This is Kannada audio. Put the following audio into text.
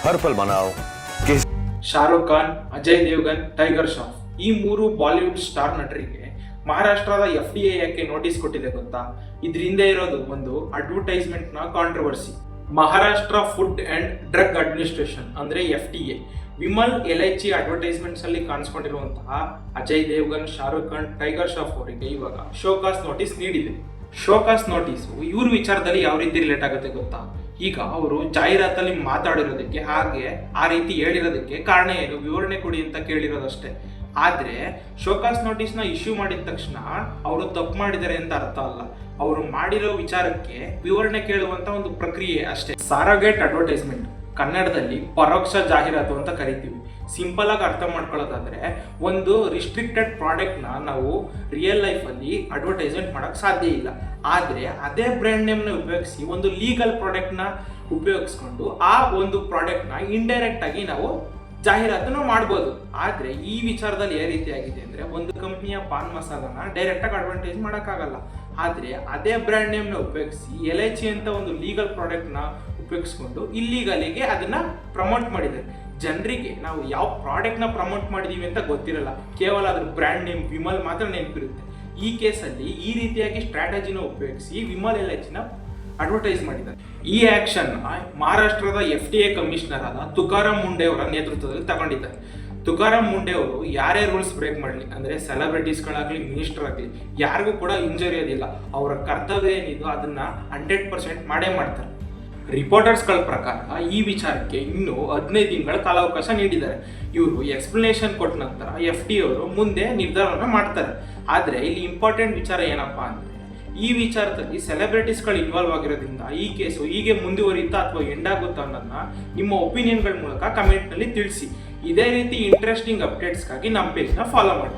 हर पल मनाओ किस ಶಾರುಖ್ ಖಾನ್, ಅಜಯ್ ದೇವ್ಗನ್, ಟೈಗರ್ ಶ್ರಾಫ್ ಈ ಮೂರು ಬಾಲಿವುಡ್ ಸ್ಟಾರ್ ನಟರಿಗೆ ಮಹಾರಾಷ್ಟ್ರದ FDA ಯಾಕೆ ನೋಟಿಸ್ ಕೊಟ್ಟಿದೆ ಗೊತ್ತಾ? ಇದ್ರ ಹಿಂದೆ ಇರೋದು ಒಂದು ಅಡ್ವರ್ಟೈಸ್ಮೆಂಟ್ ನ controversy. Maharashtra food and drug administration ಅಂದ್ರೆ FDA ವಿಮಲ್ ಎಲೈಚಿ ಅಡ್ವರ್ಟೈಸ್ಮೆಂಟ್ಸ್ ಅಲ್ಲಿ ಕಾಣಿಸ್ಕೊಂಡಿರುವಂತಹ ಅಜಯ್ ದೇವ್ಗನ್, ಶಾರುಖ್ ಖಾನ್, ಟೈಗರ್ ಶ್ರಾಫ್ ಅವರಿಗೆ ಇವಾಗ ಶೋಕಾಸ್ ನೋಟಿಸ್ ನೀಡಿದೆ. ಶೋಕಾಸ್ ನೋಟಿಸ್ ಇವ್ರ ವಿಚಾರದಲ್ಲಿ ಯಾವ ರೀತಿ ರಿಲೇಟ್ ಆಗುತ್ತೆ ಗೊತ್ತಾ? ಈಗ ಅವರು ಜಾಹೀರಾತಲ್ಲಿ ಮಾತಾಡಿರೋದಕ್ಕೆ ಹಾಗೆ ಆ ರೀತಿ ಹೇಳಿರೋದಕ್ಕೆ ಕಾರಣ ಏನು, ವಿವರಣೆ ಕೊಡಿ ಅಂತ ಕೇಳಿರೋದಷ್ಟೇ. ಆದ್ರೆ ಶೋಕಾಸ್ ನೋಟಿಸ್ ನ ಇಶ್ಯೂ ಮಾಡಿದ ತಕ್ಷಣ ಅವರು ತಪ್ಪು ಮಾಡಿದ್ದಾರೆ ಅಂತ ಅರ್ಥ ಅಲ್ಲ. ಅವರು ಮಾಡಿರೋ ವಿಚಾರಕ್ಕೆ ವಿವರಣೆ ಕೇಳುವಂತ ಒಂದು ಪ್ರಕ್ರಿಯೆ ಅಷ್ಟೇ. ಸಾರೋಗೇಟ್ ಅಡ್ವರ್ಟೈಸ್ಮೆಂಟ್, ಕನ್ನಡದಲ್ಲಿ ಪರೋಕ್ಷ ಜಾಹೀರಾತು ಅಂತ ಕರಿತೀವಿ. ಸಿಂಪಲ್ ಆಗಿ ಅರ್ಥ ಮಾಡ್ಕೊಳ್ಳೋದಾದ್ರೆ, ಒಂದು ರಿಸ್ಟ್ರಿಕ್ಟೆಡ್ ಪ್ರಾಡಕ್ಟ್ ನ ನಾವು ರಿಯಲ್ ಲೈಫ್ ಅಲ್ಲಿ ಅಡ್ವರ್ಟೈಸ್ಮೆಂಟ್ ಮಾಡಕ್ ಸಾಧ್ಯ ಇಲ್ಲ. ಆದ್ರೆ ಅದೇ ಬ್ರ್ಯಾಂಡ್ ನೇಮ್ ನ ಉಪಯೋಗಿಸಿ ಒಂದು ಲೀಗಲ್ ಪ್ರಾಡಕ್ಟ್ ನ ಉಪಯೋಗಿಸ್ಕೊಂಡು ಆ ಒಂದು ಪ್ರಾಡಕ್ಟ್ ನ ಇಂಡೈರೆಕ್ಟ್ ಆಗಿ ನಾವು ಜಾಹೀರಾತನ್ನು ಮಾಡ್ಬೋದು. ಆದ್ರೆ ಈ ವಿಚಾರದಲ್ಲಿ ಯಾವ ರೀತಿ ಆಗಿದೆ ಅಂದ್ರೆ, ಒಂದು ಕಂಪ್ನಿಯ ಪಾನ್ ಮಸಾಲಾನ ಡೈರೆಕ್ಟ್ ಆಗಿ ಅಡ್ವರ್ಟೈಸ್ ಮಾಡೋಕ್ಕಾಗಲ್ಲ. ಆದ್ರೆ ಅದೇ ಬ್ರ್ಯಾಂಡ್ ನೇಮ್ ನ ಉಪಯೋಗಿಸಿ ಎಲೈಚಿ ಅಂತ ಒಂದು ಲೀಗಲ್ ಪ್ರಾಡಕ್ಟ್ ನ ಉಪಯೋಗಿಸ್ಕೊಂಡು ಇಲ್ಲಿಗಲಿಗೆ ಅದನ್ನ ಪ್ರಮೋಟ್ ಮಾಡಿದ್ದಾರೆ. ಜನರಿಗೆ ನಾವು ಯಾವ ಪ್ರಾಡಕ್ಟ್ ನ ಪ್ರಮೋಟ್ ಮಾಡಿದೀವಿ ಅಂತ ಗೊತ್ತಿರಲ್ಲ, ಕೇವಲ ಅದ್ರ ಬ್ರ್ಯಾಂಡ್ ನೇಮ್ ವಿಮಲ್ ಮಾತ್ರ ನೆನಪಿರುತ್ತೆ. ಈ ಕೇಸಲ್ಲಿ ಈ ರೀತಿಯಾಗಿ ಸ್ಟ್ರಾಟಜಿನ ಉಪಯೋಗಿಸಿ ವಿಮಲ್ ಎಲೈಚಿನ ಅಡ್ವರ್ಟೈಸ್ ಮಾಡಿದ್ದಾರೆ. ಈ ಆಕ್ಷನ್ ಮಹಾರಾಷ್ಟ್ರದ FDA ಕಮಿಷನರ್ ಆದ ತುಕಾರಾಮ್ ಮುಂಡೆ ಅವರ ನೇತೃತ್ವದಲ್ಲಿ ತಗೊಂಡಿದ್ದಾರೆ. ತುಕಾರಾಮ್ ಮುಂಡೆ ಅವರು ಯಾರೇ ರೂಲ್ಸ್ ಬ್ರೇಕ್ ಮಾಡಲಿ, ಅಂದ್ರೆ ಸೆಲೆಬ್ರಿಟೀಸ್ಗಳಾಗ್ಲಿ, ಮಿನಿಸ್ಟರ್ ಆಗಲಿ, ಯಾರಿಗೂ ಕೂಡ ಇಂಜರಿಯೋದಿಲ್ಲ. ಅವರ ಕರ್ತವ್ಯ ಏನಿದೆ ಅದನ್ನ 100% ಮಾಡೇ ಮಾಡ್ತಾರೆ. ರಿಪೋರ್ಟರ್ಸ್ಗಳ ಪ್ರಕಾರ ಈ ವಿಚಾರಕ್ಕೆ ಇನ್ನೂ 15 ದಿನಗಳ ಕಾಲಾವಕಾಶ ನೀಡಿದ್ದಾರೆ. ಇವರು ಎಕ್ಸ್ಪ್ಲನೇಷನ್ ಕೊಟ್ಟ ನಂತರ FDA ಅವರು ಮುಂದೆ ನಿರ್ಧಾರವನ್ನು ಮಾಡ್ತಾರೆ. ಆದರೆ ಇಲ್ಲಿ ಇಂಪಾರ್ಟೆಂಟ್ ವಿಚಾರ ಏನಪ್ಪಾ ಅಂದ್ರೆ, ಈ ವಿಚಾರದಲ್ಲಿ ಸೆಲೆಬ್ರಿಟೀಸ್ಗಳು ಇನ್ವಾಲ್ವ್ ಆಗಿರೋದ್ರಿಂದ ಈ ಕೇಸು ಹೀಗೆ ಮುಂದುವರಿಯುತ್ತಾ ಅಥವಾ ಎಂಡ್ ಆಗುತ್ತಾ ಅನ್ನೋದನ್ನ ನಿಮ್ಮ ಒಪಿನಿಯನ್ಗಳ ಮೂಲಕ ಕಮೆಂಟ್ನಲ್ಲಿ ತಿಳಿಸಿ. ಇದೇ ರೀತಿ ಇಂಟ್ರೆಸ್ಟಿಂಗ್ ಅಪ್ಡೇಟ್ಸ್ಗಾಗಿ ನಮ್ಮ ಪೇಜ್ನ ಫಾಲೋ ಮಾಡಿ.